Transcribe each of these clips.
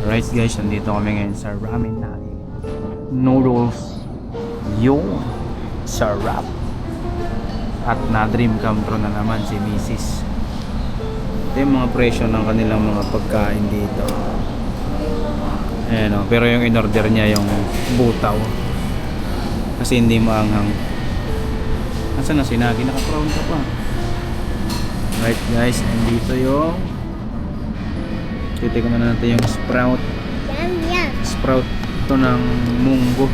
Right guys, nandito kami ngayon sa ramen natin. Noodles. Yung sarap. At na dream come true na naman si Mrs. Ito yung mga presyo ng kanilang mga pagkain dito. Ayan o, pero yung in-order niya yung butaw. Kasi hindi maanghang. Nasaan na sinagi? Naka-crown ka pa. Right guys, nandito yung titikman na natin yung sprout. Sprout to ng munggo.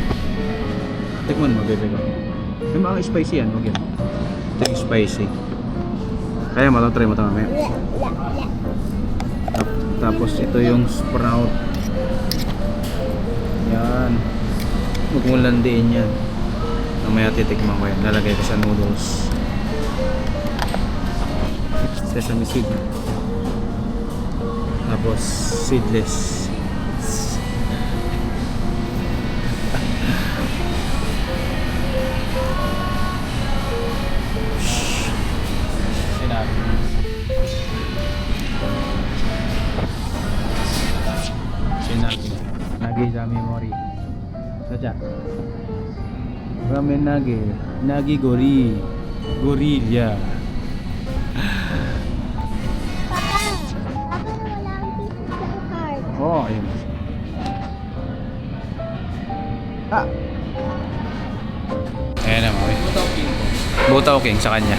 Tikman mo, bebe ko. May mga spicy yan, huwag yan. Ito yung spicy. Kaya mo ito, try mo ito mamaya. Tapos ito yung sprout. Yan. Huwag mong landiin yan. Mamaya titikman ko yan. Lalagay ko sa noodles. Sesame seed. Tapos seedless. Sinabi. Sinabi. Nagi sa memory. Saja. Ramen nagi. Nagi gori. Gorilla. Oh, ayun. Ah. Ayan naman. Butaw King sa kanya.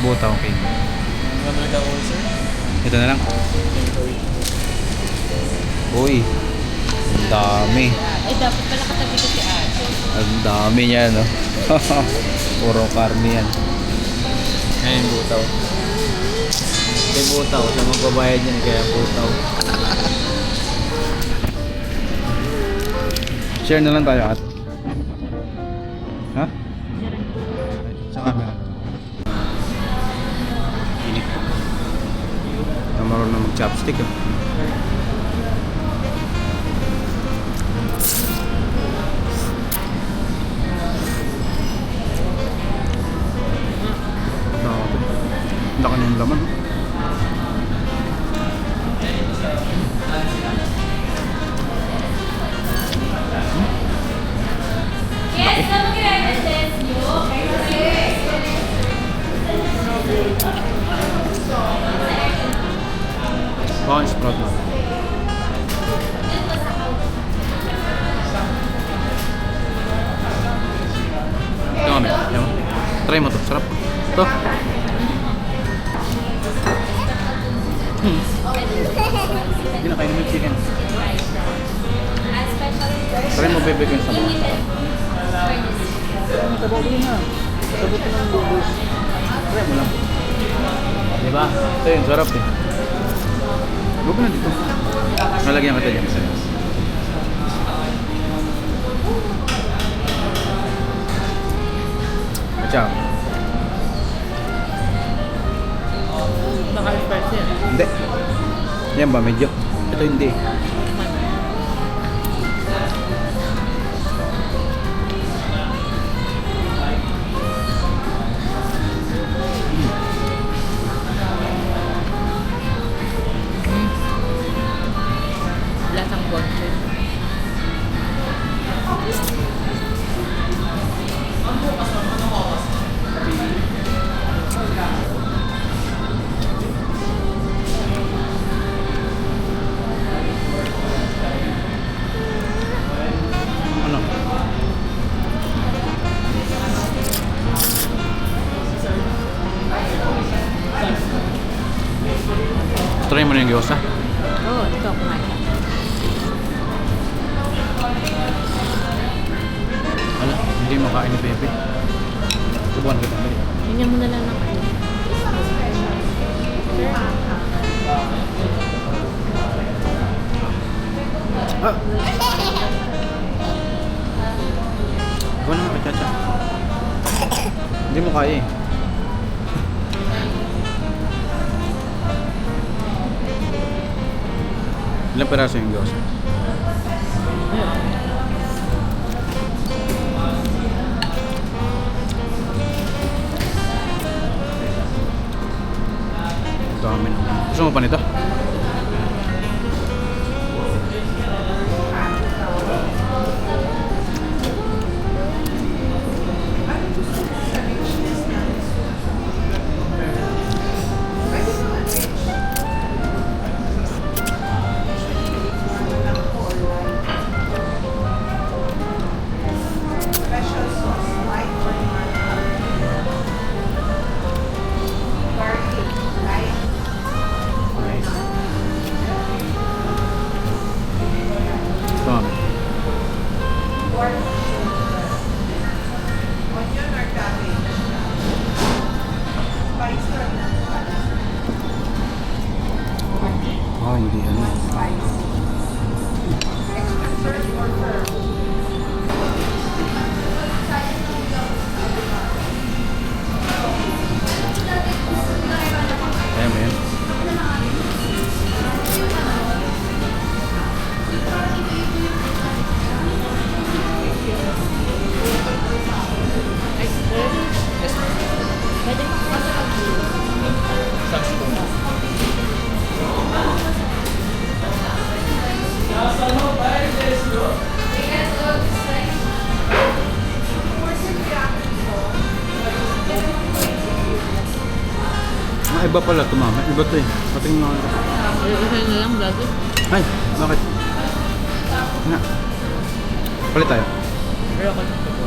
Butaw King. Ito na lang. Uy. Ang dami. Ay, dapat pala katabi ko si Ate. Ang dami niya, no? Puro karne yan. Ngayon butaw. Ito yung butaw. Siya magbabayad yan kaya butaw. Share na lang tayo at. Ha? Sa camera. Init ko. Na marunong mag-chopstick eh. Laki na yung laman. Baka yung sprout na. Ito kami. Try mo to. Sarap. Ito. Hindi na kayo naman chicken. Try mo bebe ko yung sama. Tabaw mo na. Sabot ko ng noodles. Try mo lang. Diba? Ito yun, sarap eh. Huwag na dito. Nalagyan kita dyan sa'yo. Ciao. Naka-spicy yan. Hindi. Yan ba medyo? Ito hindi. Lasang bonche. Ano? Try mo na yung gyoza. Oo, ito kumain. Ala, hindi makain ni Bebe. Subukan kita. Dali. Ganyan mo na lang ng ano. Ah! Ikaw naman ka, Chacha. Hindi mo kaya eh. Ilang peraso yung gyoza? Dami naman. Gusto mo pa nito? hindi ano. Kaya mo yan? Ice cream. Pwede Ah, iba pala ito mama. Iba ito eh. Patingin mo ako. Isa na lang, lagi. Ay, bakit? Nga. Palit tayo. Pero ako nito po.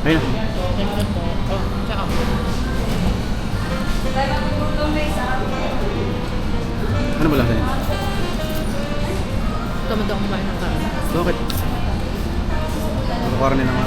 Ayun na. Ito po. Oh, tsaka ako. Ano ba lasa niya? Tamad ako kumain ng kain. Bakit? Parang nila nga.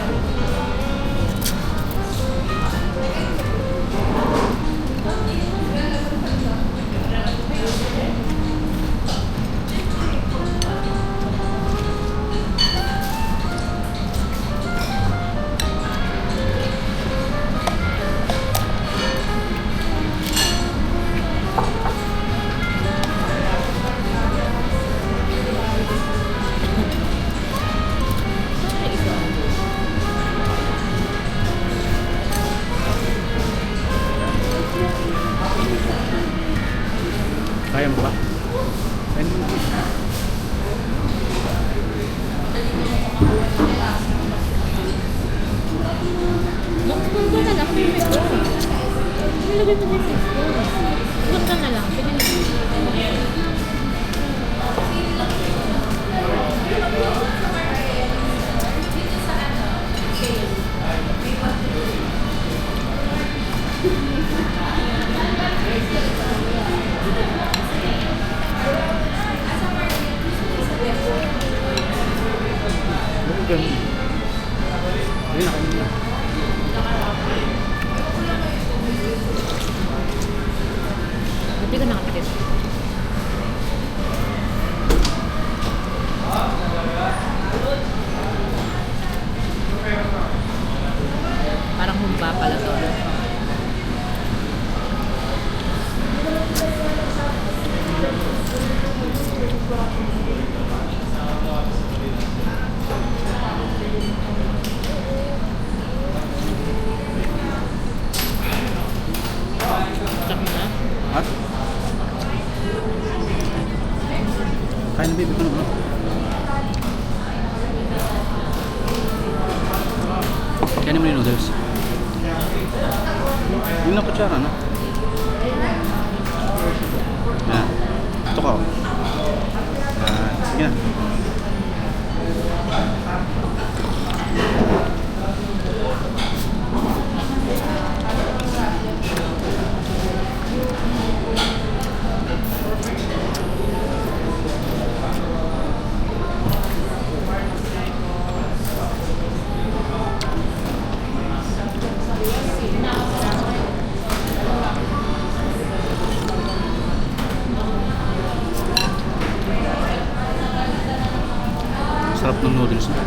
Kaya mo ba? Kaya mo ba? Mag-spoon ka na lang. Pili ko. Nilagay mo din sa spoon. Spoon ka na lang. Pili mo. Bakit ganun? Ayun na, kainin na. Hindi ka nakapikit. Parang humba pala to. Tsaka na. At? Kain na baby ko na. Kainin mo yung noodles. Yung na kutsara na. Yan. Ito ka. Yan. Sige na. Sarap ng noodles na.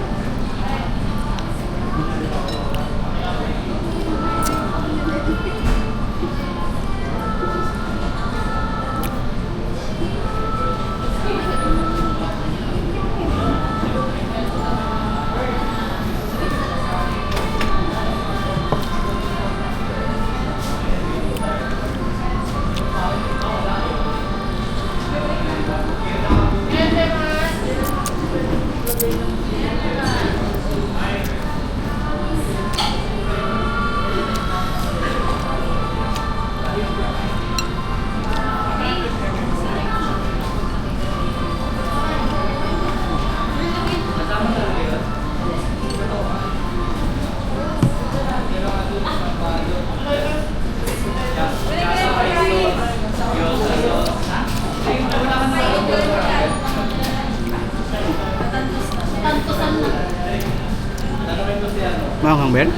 Maanghang ba yan?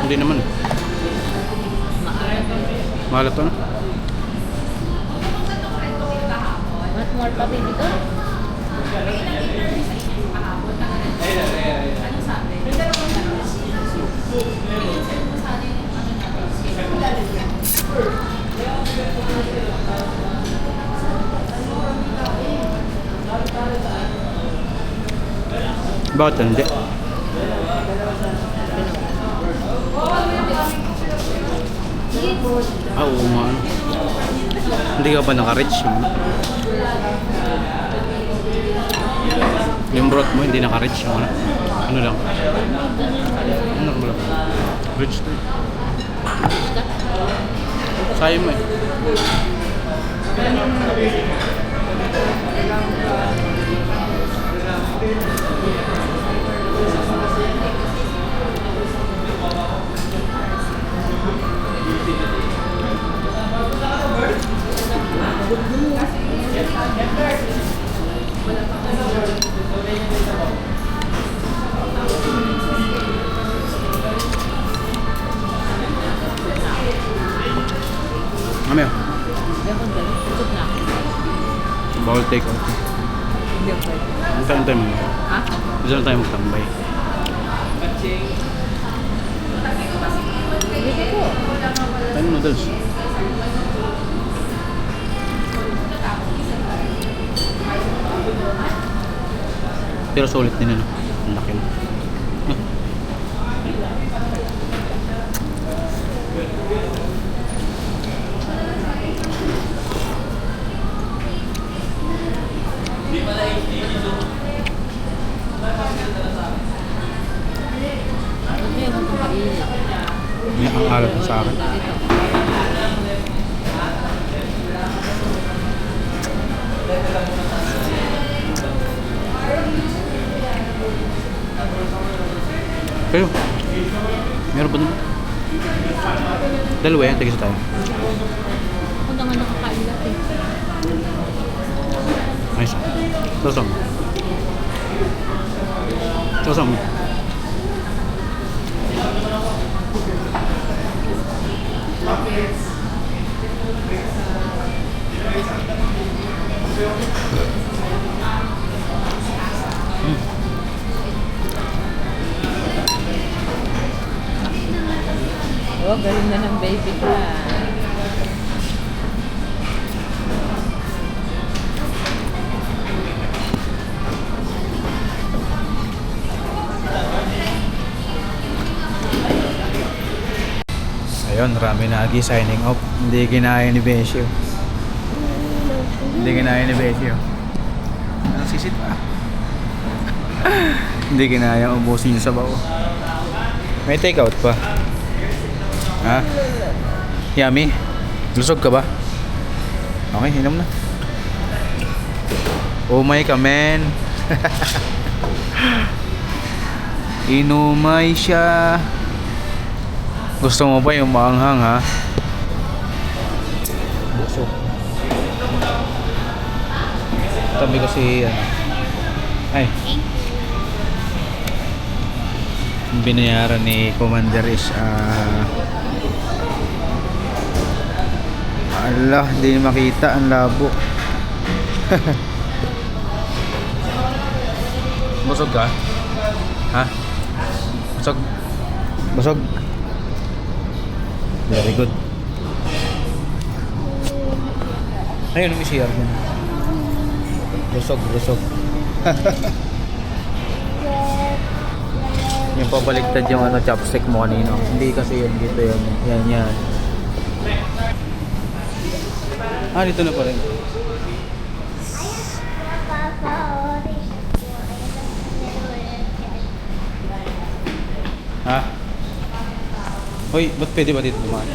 Hindi naman. Mahal ito, no? Want more pa, baby ko? Bakit hindi? Ah, oo nga. Ano. Hindi ka pa naka-reach yung... Yung broth mo, hindi naka-reach yung ano. Ano lang? Ano lang? Reach to. Sayang mo eh. Ano yun? Meron ba? Ikot na. Bawal take out. Hindi ako pwede. Saan tayo mo? Ha? Saan tayo magtambay? Baby ko. Tayo noodles. Pero sulit din ano. Ang laki na. No? Ano yung itong kainit? Yan ang alat na sa akin. Kayo. Meron ba naman? Dalawa yan, tigisa tayo. Ako na nga nakakailat eh. Nice. Sasam. Sasam. Oh, galing na ng baby ka. Ayun, Ramen Nagi signing off. Hindi ginaya ni Besyo. Hindi ginaya ni Besyo. Anong sisit pa? Hindi ginaya ubusin yung sabaw. May take out pa. Ha? Yummy? Lusog ka ba? Okay, inom na. Umay ka, men. Inumay siya. Gusto mo ba yung maanghang, ha? Buso. Tabi kasi, ano. Ay. Yung binayaran ni Commander is, ala, hindi makita. Ang labo. Busog ka? Ha? Busog? Busog? Very good. Ayun, may CR din. Busog, busog. Yung pabaliktad yung ano, chopstick mo kanino. Hindi kasi yun, dito yun. Yan, yan. Ah, dito na pa rin. Ha? Hoy, ba't pwede ba dito dumaan?